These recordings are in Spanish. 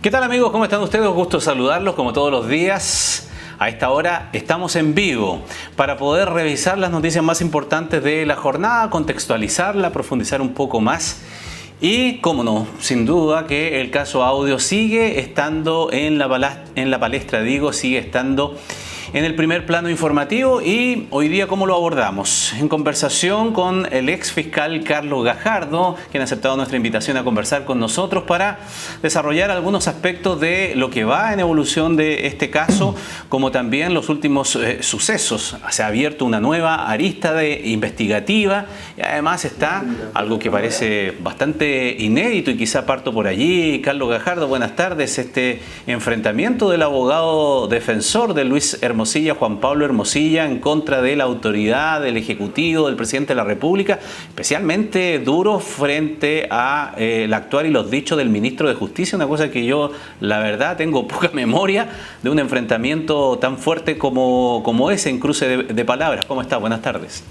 ¿Qué tal, amigos? ¿Cómo están ustedes? Gusto saludarlos como todos los días. A esta hora estamos en vivo para poder revisar las noticias más importantes de la jornada, contextualizarla, profundizar un poco más. Y, cómo no, sin duda que el caso Audio sigue estando en la palestra, sigue estando en el primer plano informativo. Y hoy día, ¿cómo lo abordamos? En conversación con el ex fiscal Carlos Gajardo, quien ha aceptado nuestra invitación a conversar con nosotros para desarrollar algunos aspectos de lo que va en evolución de este caso, como también los últimos sucesos. Se ha abierto una nueva arista investigativa y además está algo que parece bastante inédito, y quizá parto por allí. Carlos Gajardo, buenas tardes. Este enfrentamiento del abogado defensor de Luis Hermosilla, Juan Pablo Hermosilla, en contra de la autoridad, del Ejecutivo, del Presidente de la República, especialmente duro frente a el actuar y los dichos del Ministro de Justicia, una cosa que yo, la verdad, tengo poca memoria de un enfrentamiento tan fuerte como ese, en cruce de palabras. ¿Cómo está? Buenas tardes.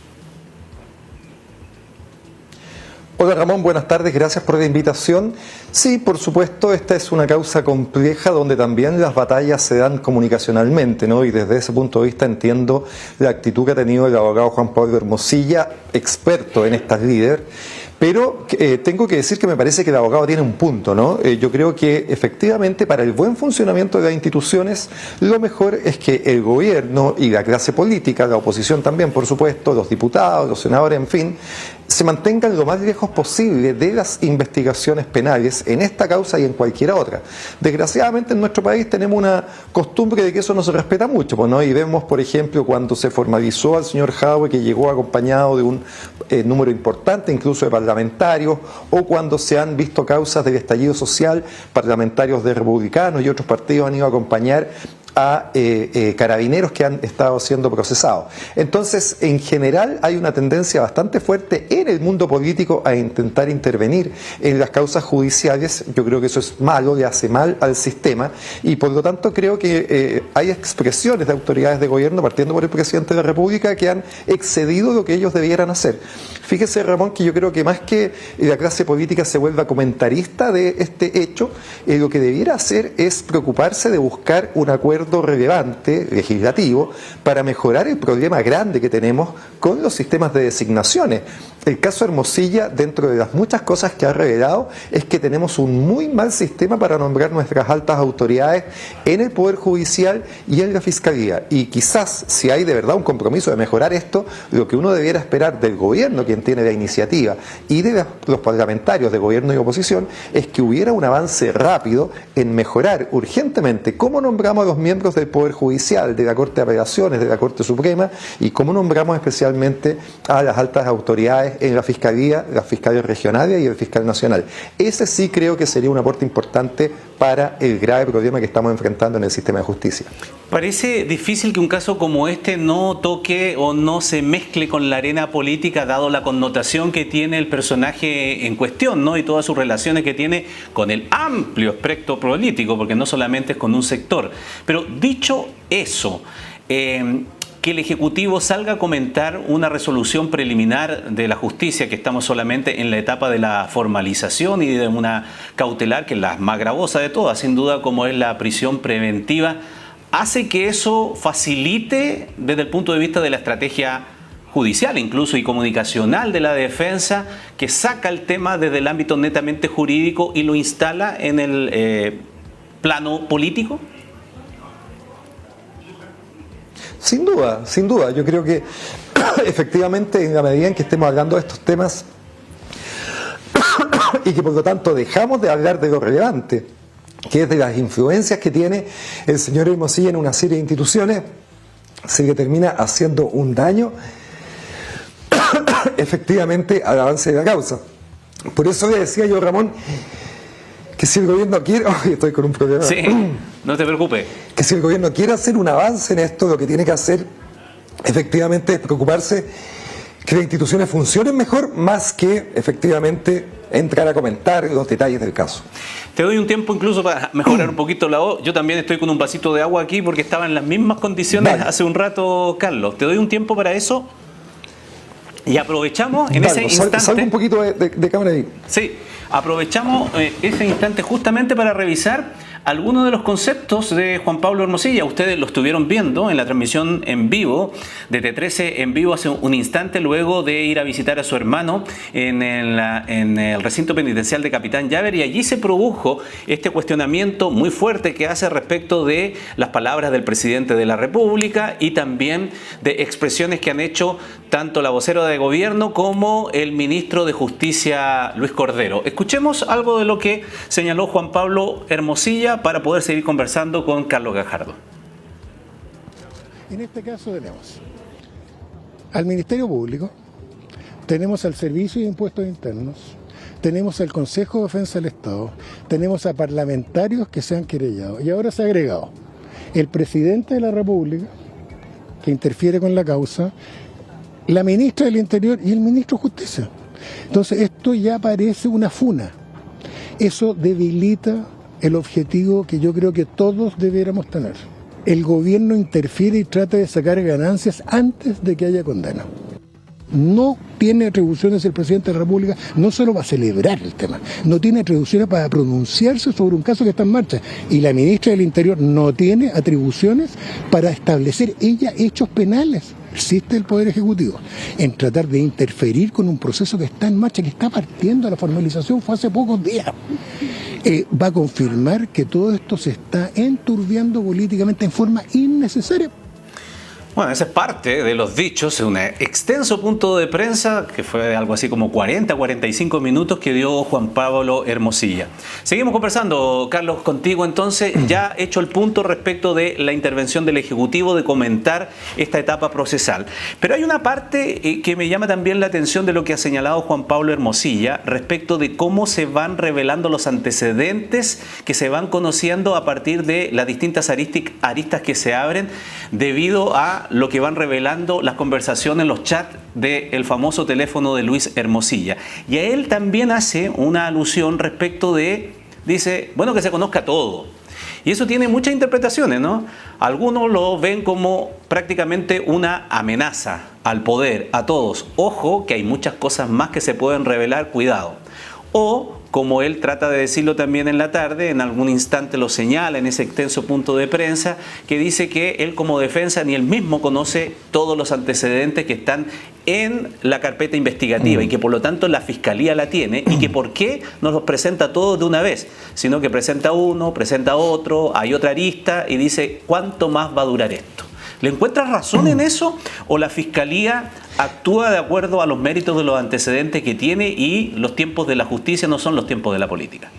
Hola Ramón, buenas tardes, gracias por la invitación. Sí, por supuesto, esta es una causa compleja donde también las batallas se dan comunicacionalmente, ¿no? Y desde ese punto de vista entiendo la actitud que ha tenido el abogado Juan Pablo Hermosilla, experto en estas líderes. Pero tengo que decir que me parece que el abogado tiene un punto, ¿no? Yo creo que efectivamente para el buen funcionamiento de las instituciones lo mejor es que el gobierno y la clase política, la oposición también, por supuesto, los diputados, los senadores, en fin, se mantengan lo más lejos posible de las investigaciones penales en esta causa y en cualquier otra. Desgraciadamente en nuestro país tenemos una costumbre de que eso no se respeta mucho, ¿no? Y vemos, por ejemplo, cuando se formalizó al señor Jadwe, que llegó acompañado de un número importante incluso de parlamentarios, o cuando se han visto causas del estallido social, parlamentarios de republicanos y otros partidos han ido a acompañar a carabineros que han estado siendo procesados. Entonces, en general, hay una tendencia bastante fuerte en el mundo político a intentar intervenir en las causas judiciales. Yo creo que eso es malo, le hace mal al sistema, y por lo tanto creo que hay expresiones de autoridades de gobierno, partiendo por el presidente de la República, que han excedido lo que ellos debieran hacer. Fíjese, Ramón, que yo creo que más que la clase política se vuelva comentarista de este hecho, lo que debiera hacer es preocuparse de buscar un acuerdo relevante, legislativo, para mejorar el problema grande que tenemos con los sistemas de designaciones. El caso Hermosilla, dentro de las muchas cosas que ha revelado, es que tenemos un muy mal sistema para nombrar nuestras altas autoridades en el Poder Judicial y en la Fiscalía. Y quizás, si hay de verdad un compromiso de mejorar esto, lo que uno debiera esperar del gobierno, quien tiene la iniciativa, y de los parlamentarios de gobierno y oposición, es que hubiera un avance rápido en mejorar urgentemente cómo nombramos a los miembros del Poder Judicial, de la Corte de Apelaciones, de la Corte Suprema, y cómo nombramos especialmente a las altas autoridades en la Fiscalía, las fiscales regionales y el fiscal nacional. Ese sí creo que sería un aporte importante para el grave problema que estamos enfrentando en el sistema de justicia. Parece difícil que un caso como este no toque o no se mezcle con la arena política, dado la connotación que tiene el personaje en cuestión, ¿no? Y todas sus relaciones que tiene con el amplio espectro político, porque no solamente es con un sector. Pero dicho eso, que el Ejecutivo salga a comentar una resolución preliminar de la justicia, que estamos solamente en la etapa de la formalización y de una cautelar, que es la más gravosa de todas, sin duda, como es la prisión preventiva, hace que eso facilite desde el punto de vista de la estrategia judicial, incluso, y comunicacional de la defensa, que saca el tema desde el ámbito netamente jurídico y lo instala en el plano político. Sin duda. Yo creo que efectivamente, en la medida en que estemos hablando de estos temas y que por lo tanto dejamos de hablar de lo relevante, que es de las influencias que tiene el señor Hermosilla en una serie de instituciones, se le termina haciendo un daño efectivamente al avance de la causa. Por eso le decía yo, Ramón, que si el gobierno quiere... estoy con un problema. Sí, no te preocupes. Que si el gobierno quiere hacer un avance en esto, lo que tiene que hacer efectivamente es preocuparse que las instituciones funcionen mejor, más que efectivamente entrar a comentar los detalles del caso. Te doy un tiempo incluso para mejorar un poquito la voz. Yo también estoy con un vasito de agua aquí porque estaba en las mismas condiciones hace un rato, Carlos. Te doy un tiempo para eso. Y aprovechamos en ese instante... Salgo un poquito de cámara ahí. Sí, aprovechamos ese instante justamente para revisar algunos de los conceptos de Juan Pablo Hermosilla. Ustedes lo estuvieron viendo en la transmisión en vivo de T13 en vivo hace un instante, luego de ir a visitar a su hermano en el recinto penitencial de Capitán Llaver, y allí se produjo este cuestionamiento muy fuerte que hace respecto de las palabras del presidente de la República y también de expresiones que han hecho tanto la vocera de gobierno como el ministro de Justicia, Luis Cordero. Escuchemos algo de lo que señaló Juan Pablo Hermosilla para poder seguir conversando con Carlos Gajardo. En este caso tenemos al Ministerio Público, tenemos al Servicio de Impuestos Internos, tenemos al Consejo de Defensa del Estado, tenemos a parlamentarios que se han querellado, y ahora se ha agregado el presidente de la República, que interfiere con la causa, la ministra del Interior y el ministro de Justicia. Entonces esto ya parece una funa. Eso debilita el objetivo que yo creo que todos debiéramos tener. El gobierno interfiere y trata de sacar ganancias antes de que haya condena. No tiene atribuciones el presidente de la República, no solo para celebrar el tema, no tiene atribuciones para pronunciarse sobre un caso que está en marcha. Y la ministra del Interior no tiene atribuciones para establecer ella hechos penales. Existe el Poder Ejecutivo en tratar de interferir con un proceso que está en marcha, que está partiendo. La formalización fue hace pocos días. Va a confirmar que todo esto se está enturbiando políticamente en forma innecesaria. Bueno, esa es parte de los dichos, un extenso punto de prensa que fue algo así como 40-45 minutos que dio Juan Pablo Hermosilla. Seguimos conversando, Carlos, contigo entonces, ya hecho el punto respecto de la intervención del Ejecutivo, de comentar esta etapa procesal. Pero hay una parte que me llama también la atención de lo que ha señalado Juan Pablo Hermosilla respecto de cómo se van revelando los antecedentes que se van conociendo a partir de las distintas aristas que se abren debido a lo que van revelando las conversaciones, los chats del famoso teléfono de Luis Hermosilla. Y a él también hace una alusión respecto de, dice, bueno, que se conozca todo. Y eso tiene muchas interpretaciones, ¿no? Algunos lo ven como prácticamente una amenaza al poder, a todos. Ojo, que hay muchas cosas más que se pueden revelar, cuidado. O, como él trata de decirlo también en la tarde, en algún instante lo señala en ese extenso punto de prensa, que dice que él como defensa ni él mismo conoce todos los antecedentes que están en la carpeta investigativa y que por lo tanto la Fiscalía la tiene, y que por qué no los presenta todos de una vez, sino que presenta uno, presenta otro, hay otra arista y dice ¿cuánto más va a durar esto? ¿Le encuentras razón en eso o la Fiscalía actúa de acuerdo a los méritos de los antecedentes que tiene y los tiempos de la justicia no son los tiempos de la política?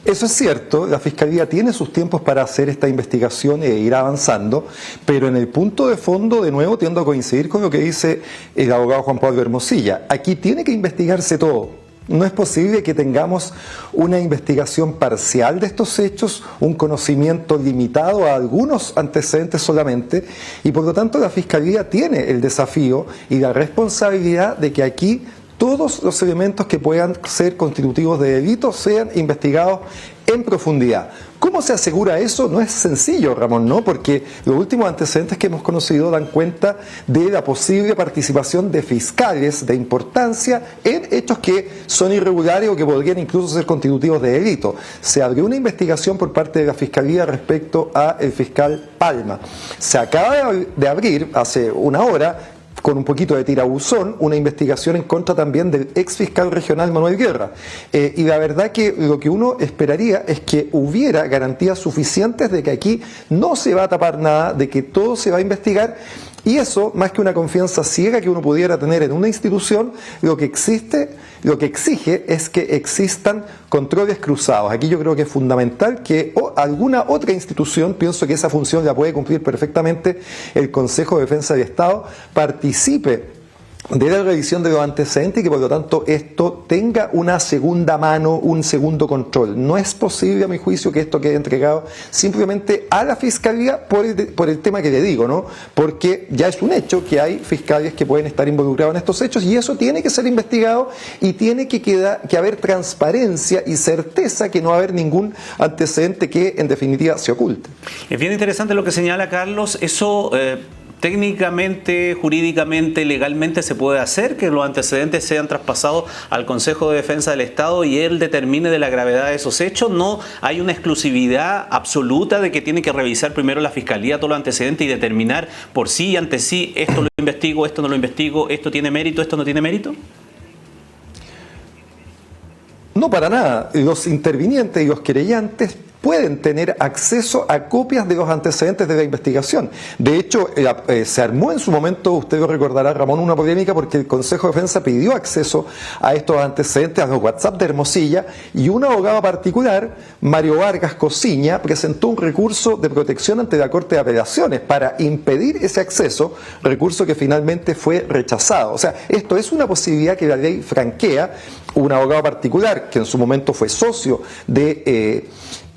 Eso es cierto, la Fiscalía tiene sus tiempos para hacer esta investigación e ir avanzando, pero en el punto de fondo, de nuevo, tiendo a coincidir con lo que dice el abogado Juan Pablo Hermosilla. Aquí tiene que investigarse todo. No es posible que tengamos una investigación parcial de estos hechos, un conocimiento limitado a algunos antecedentes solamente, y por lo tanto la Fiscalía tiene el desafío y la responsabilidad de que aquí todos los elementos que puedan ser constitutivos de delito sean investigados en profundidad. ¿Cómo se asegura eso? No es sencillo, Ramón, ¿no? Porque los últimos antecedentes que hemos conocido dan cuenta de la posible participación de fiscales de importancia en hechos que son irregulares o que podrían incluso ser constitutivos de delito. Se abrió una investigación por parte de la Fiscalía respecto al fiscal Palma. Se acaba de abrir hace una hora, con un poquito de tirabuzón, una investigación en contra también del ex fiscal regional Manuel Guerra. Y la verdad que lo que uno esperaría es que hubiera garantías suficientes de que aquí no se va a tapar nada, de que todo se va a investigar. Y eso, más que una confianza ciega que uno pudiera tener en una institución, lo que exige es que existan controles cruzados. Aquí yo creo que es fundamental que alguna otra institución, pienso que esa función la puede cumplir perfectamente el Consejo de Defensa del Estado, participe de la revisión de los antecedentes y que por lo tanto esto tenga una segunda mano, un segundo control. No es posible, a mi juicio, que esto quede entregado simplemente a la Fiscalía por el tema que le digo, ¿no? Porque ya es un hecho que hay fiscales que pueden estar involucrados en estos hechos y eso tiene que ser investigado y tiene que haber transparencia y certeza que no va a haber ningún antecedente que en definitiva se oculte. Es bien interesante lo que señala Carlos, eso técnicamente, jurídicamente, legalmente se puede hacer que los antecedentes sean traspasados al Consejo de Defensa del Estado y él determine de la gravedad de esos hechos. No hay una exclusividad absoluta de que tiene que revisar primero la Fiscalía todos los antecedentes y determinar por sí y ante sí, esto lo investigo, esto no lo investigo, esto tiene mérito, esto no tiene mérito. No, para nada. Los intervinientes y los querellantes pueden tener acceso a copias de los antecedentes de la investigación. De hecho, se armó en su momento, usted lo recordará, Ramón, una polémica porque el Consejo de Defensa pidió acceso a estos antecedentes, a los WhatsApp de Hermosilla, y un abogado particular, Mario Vargas Cosiña, presentó un recurso de protección ante la Corte de Apelaciones para impedir ese acceso, recurso que finalmente fue rechazado. O sea, esto es una posibilidad que la ley franquea. Un abogado particular que en su momento fue socio de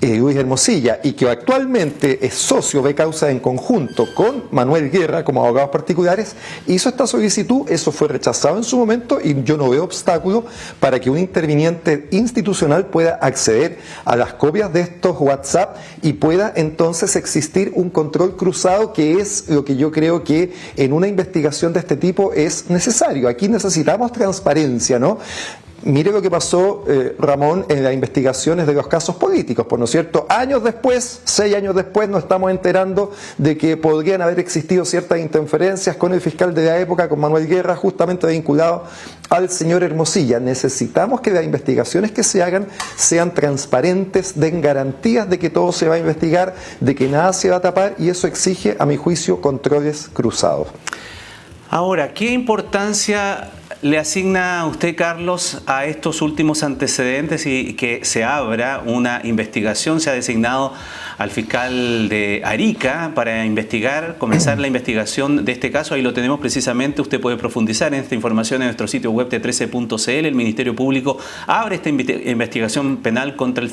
Luis Hermosilla y que actualmente es socio de causa en conjunto con Manuel Guerra como abogados particulares, hizo esta solicitud, eso fue rechazado en su momento y yo no veo obstáculo para que un interviniente institucional pueda acceder a las copias de estos WhatsApp y pueda entonces existir un control cruzado, que es lo que yo creo que en una investigación de este tipo es necesario. Aquí necesitamos transparencia, ¿no? Mire lo que pasó, Ramón, en las investigaciones de los casos políticos, ¿no es cierto? Años después, 6 años después, nos estamos enterando de que podrían haber existido ciertas interferencias con el fiscal de la época, con Manuel Guerra, justamente vinculado al señor Hermosilla. Necesitamos que las investigaciones que se hagan sean transparentes, den garantías de que todo se va a investigar, de que nada se va a tapar, y eso exige, a mi juicio, controles cruzados. Ahora, ¿qué importancia le asigna usted, Carlos, a estos últimos antecedentes y que se abra una investigación? Se ha designado al fiscal de Arica para comenzar la investigación de este caso. Ahí lo tenemos precisamente. Usted puede profundizar en esta información en nuestro sitio web T13.cl. El Ministerio Público abre esta investigación penal contra el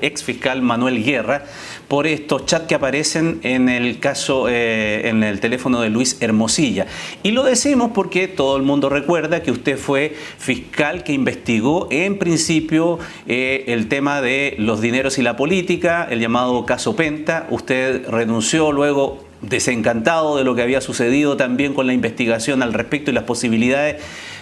ex fiscal Manuel Guerra por estos chats que aparecen en el caso, en el teléfono de Luis Hermosilla. Y lo decimos porque todo el mundo recuerda que usted fue fiscal que investigó en principio el tema de los dineros y la política, el llamado caso Penta. Usted renunció luego, desencantado de lo que había sucedido también con la investigación al respecto y las posibilidades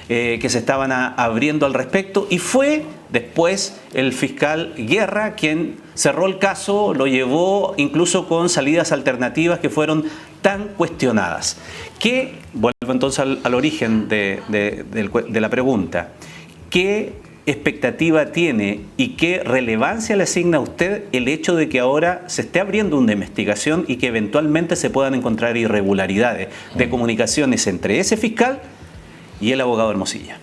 que se estaban abriendo al respecto, y fue después el fiscal Guerra quien cerró el caso, lo llevó incluso con salidas alternativas que fueron tan cuestionadas. Vuelvo entonces al origen de la pregunta. ¿Qué expectativa tiene y qué relevancia le asigna a usted el hecho de que ahora se esté abriendo una investigación y que eventualmente se puedan encontrar irregularidades de comunicaciones entre ese fiscal y el abogado Hermosilla?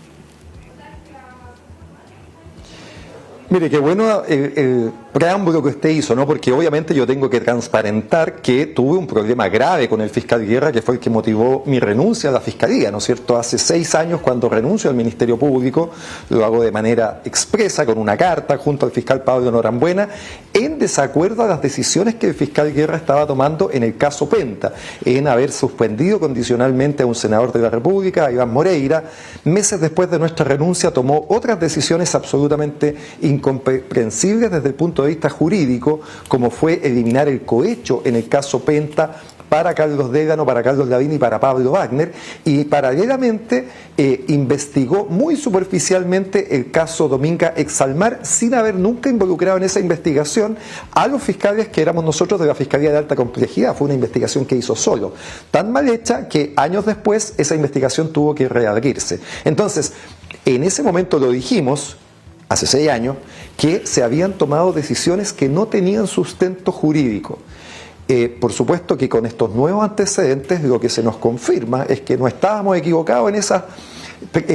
Mire, qué bueno el preámbulo que usted hizo, ¿no? Porque obviamente yo tengo que transparentar que tuve un problema grave con el fiscal Guerra, que fue el que motivó mi renuncia a la Fiscalía, ¿no es cierto? Hace 6 años, cuando renuncio al Ministerio Público, lo hago de manera expresa, con una carta, junto al fiscal Pablo Norambuena, en desacuerdo a las decisiones que el fiscal Guerra estaba tomando en el caso Penta, en haber suspendido condicionalmente a un senador de la República, a Iván Moreira. Meses después de nuestra renuncia tomó otras decisiones absolutamente incomprensibles desde el punto de vista jurídico, como fue eliminar el cohecho en el caso Penta para Carlos Dégano, para Carlos Lavín y para Pablo Wagner, y paralelamente investigó muy superficialmente el caso Dominga Exalmar, sin haber nunca involucrado en esa investigación a los fiscales que éramos nosotros de la Fiscalía de Alta Complejidad. Fue una investigación que hizo solo, tan mal hecha que años después esa investigación tuvo que reabrirse. Entonces, en ese momento lo dijimos, hace 6 años, que se habían tomado decisiones que no tenían sustento jurídico. Por supuesto que con estos nuevos antecedentes lo que se nos confirma es que no estábamos equivocados en esas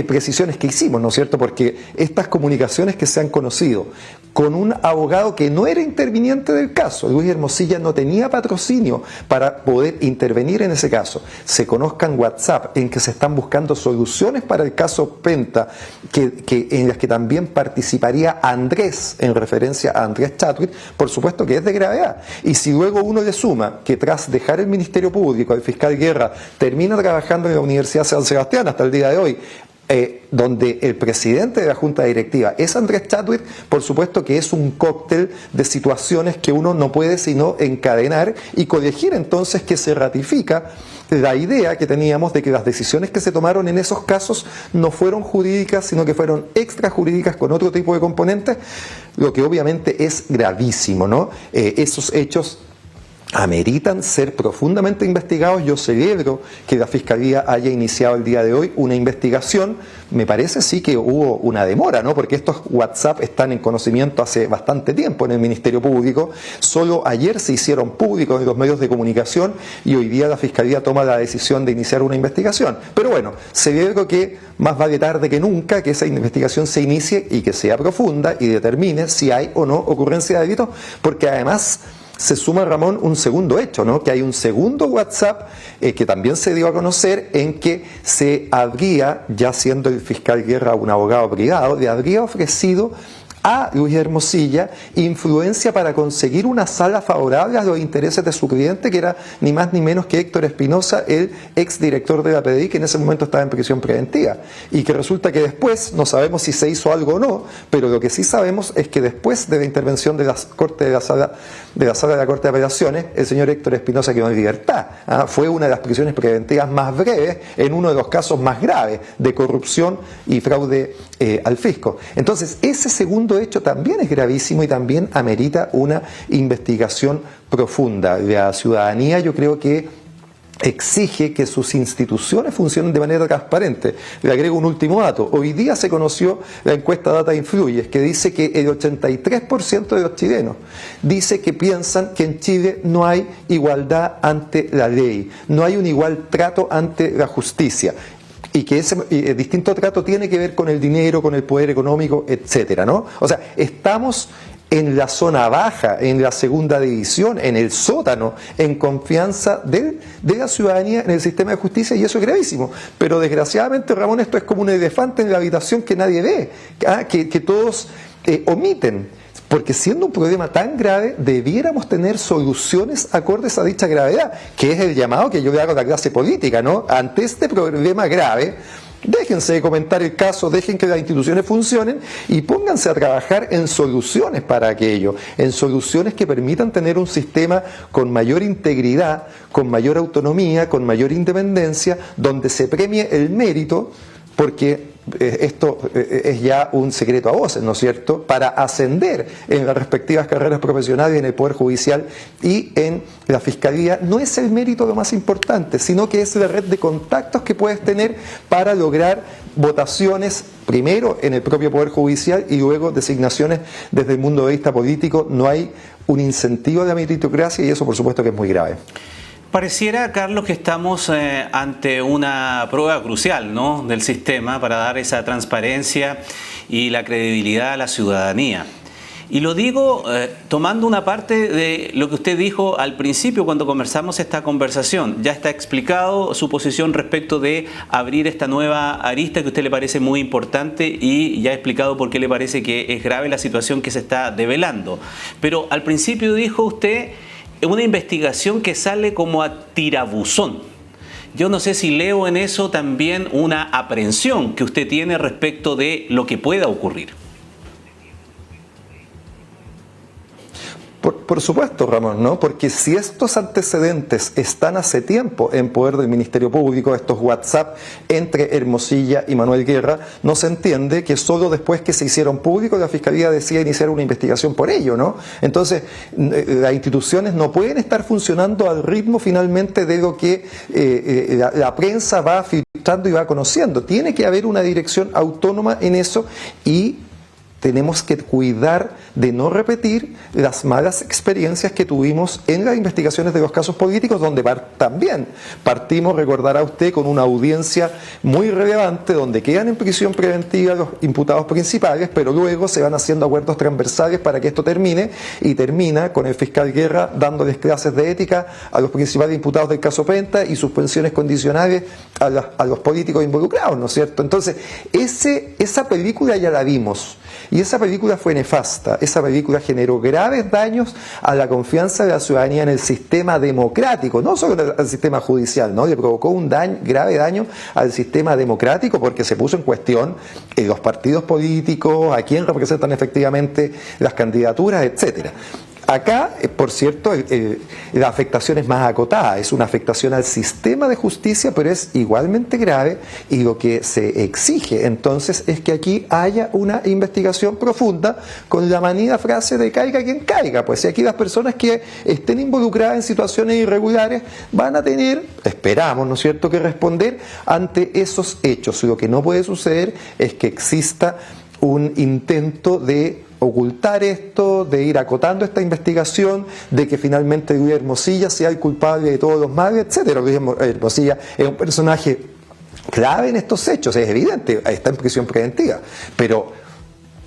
precisiones que hicimos, ¿no es cierto? Porque estas comunicaciones que se han conocido con un abogado que no era interviniente del caso, Luis Hermosilla no tenía patrocinio para poder intervenir en ese caso, se conozcan WhatsApp en que se están buscando soluciones para el caso Penta, en las que también participaría Andrés, en referencia a Andrés Chadwick, por supuesto que es de gravedad. Y si luego uno le suma que tras dejar el Ministerio Público, el fiscal Guerra termina trabajando en la Universidad San Sebastián hasta el día de hoy, donde el presidente de la Junta Directiva es Andrés Chadwick, por supuesto que es un cóctel de situaciones que uno no puede sino encadenar y corregir, entonces que se ratifica la idea que teníamos de que las decisiones que se tomaron en esos casos no fueron jurídicas, sino que fueron extrajurídicas con otro tipo de componentes, lo que obviamente es gravísimo, ¿no? Esos hechos ameritan ser profundamente investigados. Yo celebro que la Fiscalía haya iniciado el día de hoy una investigación. Me parece sí que hubo una demora, ¿no? Porque estos WhatsApp están en conocimiento hace bastante tiempo en el Ministerio Público. Solo ayer se hicieron públicos en los medios de comunicación y hoy día la Fiscalía toma la decisión de iniciar una investigación. Pero bueno, celebro que más vale tarde que nunca que esa investigación se inicie y que sea profunda y determine si hay o no ocurrencia de delitos, porque además se suma, Ramón, un segundo hecho, ¿no? Que hay un segundo WhatsApp que también se dio a conocer en que se habría, ya siendo el fiscal Guerra un abogado privado, le habría ofrecido a Luis Hermosilla influencia para conseguir una sala favorable a los intereses de su cliente, que era ni más ni menos que Héctor Espinosa, el exdirector de la PDI, que en ese momento estaba en prisión preventiva. Y que resulta que después, no sabemos si se hizo algo o no, pero lo que sí sabemos es que después de la intervención de la sala de la Corte de Apelaciones, el señor Héctor Espinosa quedó en libertad. Fue una de las prisiones preventivas más breves en uno de los casos más graves de corrupción y fraude al fisco. Entonces, ese segundo hecho también es gravísimo y también amerita una investigación profunda. La ciudadanía, yo creo que exige que sus instituciones funcionen de manera transparente. Le agrego un último dato. Hoy día se conoció la encuesta Data Influyes, que dice que el 83% de los chilenos dice que piensan que en Chile no hay igualdad ante la ley, no hay un igual trato ante la justicia, y que ese distinto trato tiene que ver con el dinero, con el poder económico, etcétera, ¿no? O sea, estamos en la zona baja, en la segunda división, en el sótano, en confianza de la ciudadanía en el sistema de justicia, y eso es gravísimo. Pero desgraciadamente, Ramón, esto es como un elefante en la habitación que nadie ve, que todos omiten. Porque siendo un problema tan grave, debiéramos tener soluciones acordes a dicha gravedad, que es el llamado que yo le hago a la clase política, ¿no? Ante este problema grave, déjense de comentar el caso, dejen que las instituciones funcionen y pónganse a trabajar en soluciones para aquello, en soluciones que permitan tener un sistema con mayor integridad, con mayor autonomía, con mayor independencia, donde se premie el mérito, porque esto es ya un secreto a voces, ¿no es cierto?, para ascender en las respectivas carreras profesionales en el Poder Judicial y en la Fiscalía. No es el mérito lo más importante, sino que es la red de contactos que puedes tener para lograr votaciones, primero en el propio Poder Judicial y luego designaciones desde el punto de vista político. No hay un incentivo de la meritocracia y eso por supuesto que es muy grave. Pareciera, Carlos, que estamos ante una prueba crucial, ¿no?, del sistema para dar esa transparencia y la credibilidad a la ciudadanía. Y lo digo tomando una parte de lo que usted dijo al principio cuando conversamos esta conversación. Ya está explicado su posición respecto de abrir esta nueva arista que a usted le parece muy importante y ya ha explicado por qué le parece que es grave la situación que se está develando. Pero al principio dijo usted una investigación que sale como a tirabuzón. Yo no sé si leo en eso también una aprehensión que usted tiene respecto de lo que pueda ocurrir. Por supuesto, Ramón, ¿no? Porque si estos antecedentes están hace tiempo en poder del Ministerio Público, estos WhatsApp entre Hermosilla y Manuel Guerra, no se entiende que solo después que se hicieron públicos la Fiscalía decida iniciar una investigación por ello, ¿no? Entonces, las instituciones no pueden estar funcionando al ritmo finalmente de lo que la prensa va filtrando y va conociendo. Tiene que haber una dirección autónoma en eso y tenemos que cuidar de no repetir las malas experiencias que tuvimos en las investigaciones de los casos políticos, donde también partimos, recordará usted, con una audiencia muy relevante, donde quedan en prisión preventiva los imputados principales, pero luego se van haciendo acuerdos transversales para que esto termine, y termina con el fiscal Guerra dándoles clases de ética a los principales imputados del caso Penta y suspensiones condicionales a los políticos involucrados, ¿no es cierto? Entonces, esa película ya la vimos. Y esa película fue nefasta, esa película generó graves daños a la confianza de la ciudadanía en el sistema democrático, no solo al sistema judicial, ¿no? Le provocó un grave daño al sistema democrático porque se puso en cuestión los partidos políticos, a quién representan efectivamente las candidaturas, etcétera. Acá, por cierto, la afectación es más acotada, es una afectación al sistema de justicia, pero es igualmente grave, y lo que se exige entonces es que aquí haya una investigación profunda con la manida frase de caiga quien caiga. Pues si aquí las personas que estén involucradas en situaciones irregulares van a tener, esperamos, ¿no es cierto?, que responder ante esos hechos. Lo que no puede suceder es que exista un intento de ocultar esto, de ir acotando esta investigación, de que finalmente Luis Hermosilla sea el culpable de todos los males, etcétera. Luis Hermosilla es un personaje clave en estos hechos, es evidente, está en prisión preventiva, pero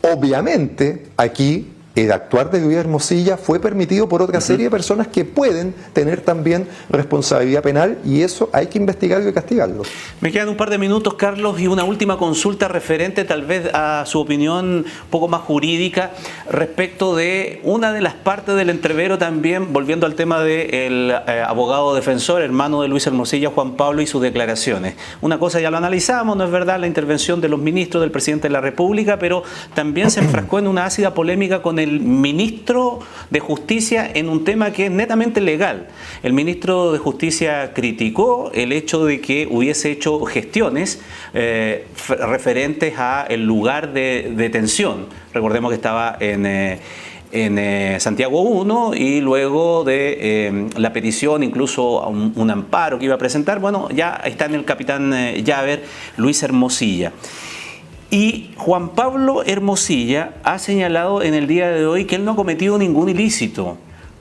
obviamente aquí el actuar de Luis Hermosilla fue permitido por otra serie de personas que pueden tener también responsabilidad penal, y eso hay que investigarlo y castigarlo. Me quedan un par de minutos, Carlos, y una última consulta referente tal vez a su opinión un poco más jurídica respecto de una de las partes del entrevero también, volviendo al tema del abogado defensor, hermano de Luis Hermosilla, Juan Pablo, y sus declaraciones. Una cosa ya lo analizamos, no es verdad, la intervención de los ministros, del presidente de la República, pero también se enfrascó en una ácida polémica con el ministro de Justicia en un tema que es netamente legal. El ministro de Justicia criticó el hecho de que hubiese hecho gestiones referentes a el lugar de detención. Recordemos que estaba en Santiago 1, y luego de la petición, incluso un amparo que iba a presentar, bueno, ya está en el capitán Llaver, Luis Hermosilla. Y Juan Pablo Hermosilla ha señalado en el día de hoy que él no ha cometido ningún ilícito,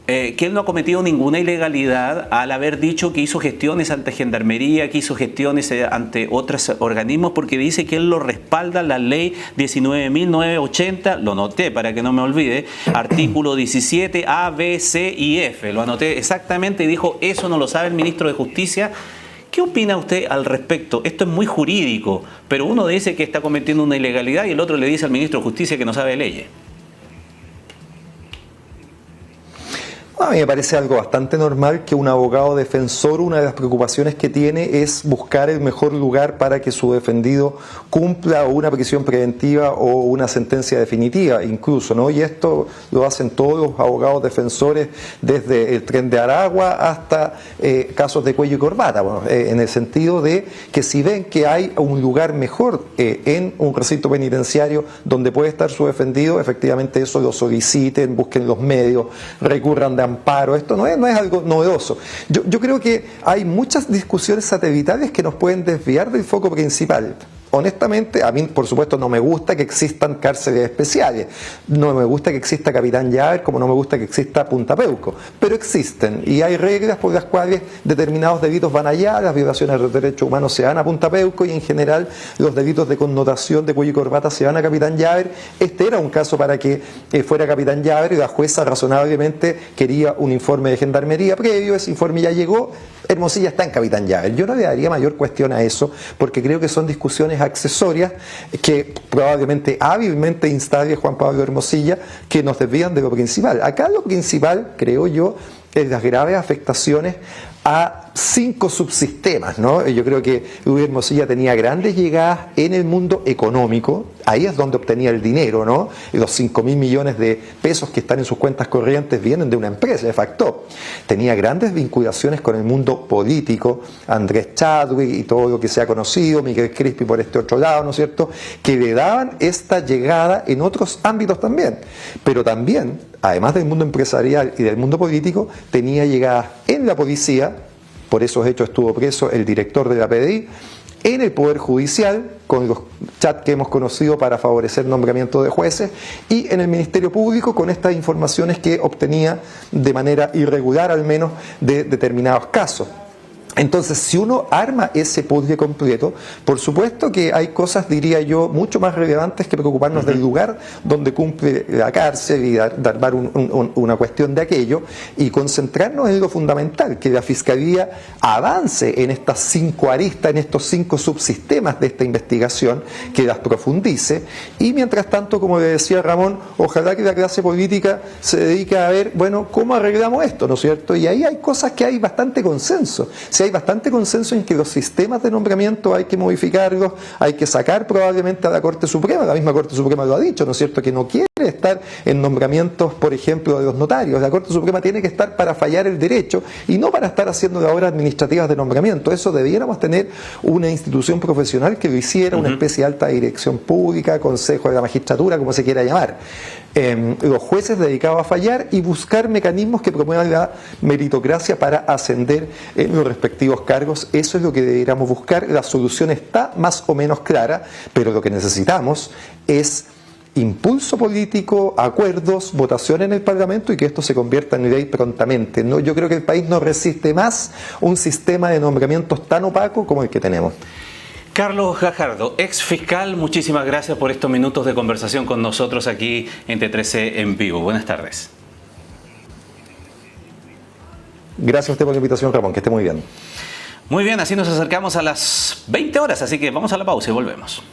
que él no ha cometido ninguna ilegalidad al haber dicho que hizo gestiones ante Gendarmería, que hizo gestiones ante otros organismos, porque dice que él lo respalda la ley 19.980, lo noté para que no me olvide, artículo 17 A, B, C y F, lo anoté exactamente, y dijo, eso no lo sabe el ministro de Justicia. ¿Qué opina usted al respecto? Esto es muy jurídico, pero uno dice que está cometiendo una ilegalidad y el otro le dice al ministro de Justicia que no sabe leyes. A mí me parece algo bastante normal que un abogado defensor, una de las preocupaciones que tiene es buscar el mejor lugar para que su defendido cumpla una prisión preventiva o una sentencia definitiva incluso, ¿no? Y esto lo hacen todos los abogados defensores, desde el Tren de Aragua hasta casos de cuello y corbata, bueno, en el sentido de que si ven que hay un lugar mejor en un recinto penitenciario donde puede estar su defendido, efectivamente eso lo soliciten, busquen los medios, recurran de amparo. Esto no es algo novedoso. Yo creo que hay muchas discusiones satelitales que nos pueden desviar del foco principal. Honestamente, a mí por supuesto no me gusta que existan cárceles especiales, no me gusta que exista Capitán Llaver, como no me gusta que exista Punta Peuco, pero existen y hay reglas por las cuales determinados delitos van allá, las violaciones de los derechos humanos se van a Punta Peuco y en general los delitos de connotación de cuello y corbata se van a Capitán Llaver. Este era un caso para que fuera Capitán Llaver y la jueza razonablemente quería un informe de Gendarmería previo, ese informe ya llegó, Hermosilla está en Capitán Llaver. Yo no le daría mayor cuestión a eso porque creo que son discusiones accesorias que probablemente hábilmente instale Juan Pablo Hermosilla, que nos desvían de lo principal. Acá lo principal, creo yo, es las graves afectaciones a 5 subsistemas, ¿no? Yo creo que Luis Hermosilla tenía grandes llegadas en el mundo económico, ahí es donde obtenía el dinero, ¿no? Y los 5.000 millones de pesos que están en sus cuentas corrientes vienen de una empresa, de facto. Tenía grandes vinculaciones con el mundo político, Andrés Chadwick y todo lo que se ha conocido, Miguel Crispi por este otro lado, ¿no es cierto?, que le daban esta llegada en otros ámbitos también. Pero también, además del mundo empresarial y del mundo político, tenía llegadas en la policía, por esos hechos estuvo preso el director de la PDI, en el Poder Judicial, con los chats que hemos conocido para favorecer nombramiento de jueces, y en el Ministerio Público con estas informaciones que obtenía de manera irregular al menos de determinados casos. Entonces, si uno arma ese puzzle completo, por supuesto que hay cosas, diría yo, mucho más relevantes que preocuparnos del lugar donde cumple la cárcel y de armar una cuestión de aquello y concentrarnos en lo fundamental, que la Fiscalía avance en estas 5 aristas, en estos 5 subsistemas de esta investigación, que las profundice y mientras tanto, como le decía Ramón, ojalá que la clase política se dedique a ver, bueno, cómo arreglamos esto, ¿no es cierto? Y ahí hay cosas que hay bastante consenso. Hay bastante consenso en que los sistemas de nombramiento hay que modificarlos, hay que sacar probablemente a la Corte Suprema, la misma Corte Suprema lo ha dicho, ¿no es cierto?, que no quiere estar en nombramientos, por ejemplo, de los notarios. La Corte Suprema tiene que estar para fallar el derecho y no para estar haciendo labores administrativas de nombramiento. Eso debiéramos tener una institución profesional que lo hiciera, una especie de alta dirección pública, consejo de la magistratura, como se quiera llamar. Los jueces dedicados a fallar y buscar mecanismos que promuevan la meritocracia para ascender en los respectivos cargos. Eso es lo que deberíamos buscar. La solución está más o menos clara, pero lo que necesitamos es impulso político, acuerdos, votación en el Parlamento y que esto se convierta en ley prontamente. No, yo creo que el país no resiste más un sistema de nombramientos tan opaco como el que tenemos. Carlos Gajardo, ex fiscal, muchísimas gracias por estos minutos de conversación con nosotros aquí en T13 en vivo. Buenas tardes. Gracias a usted por la invitación, Ramón, que esté muy bien. Muy bien, así nos acercamos a las 20 horas, así que vamos a la pausa y volvemos.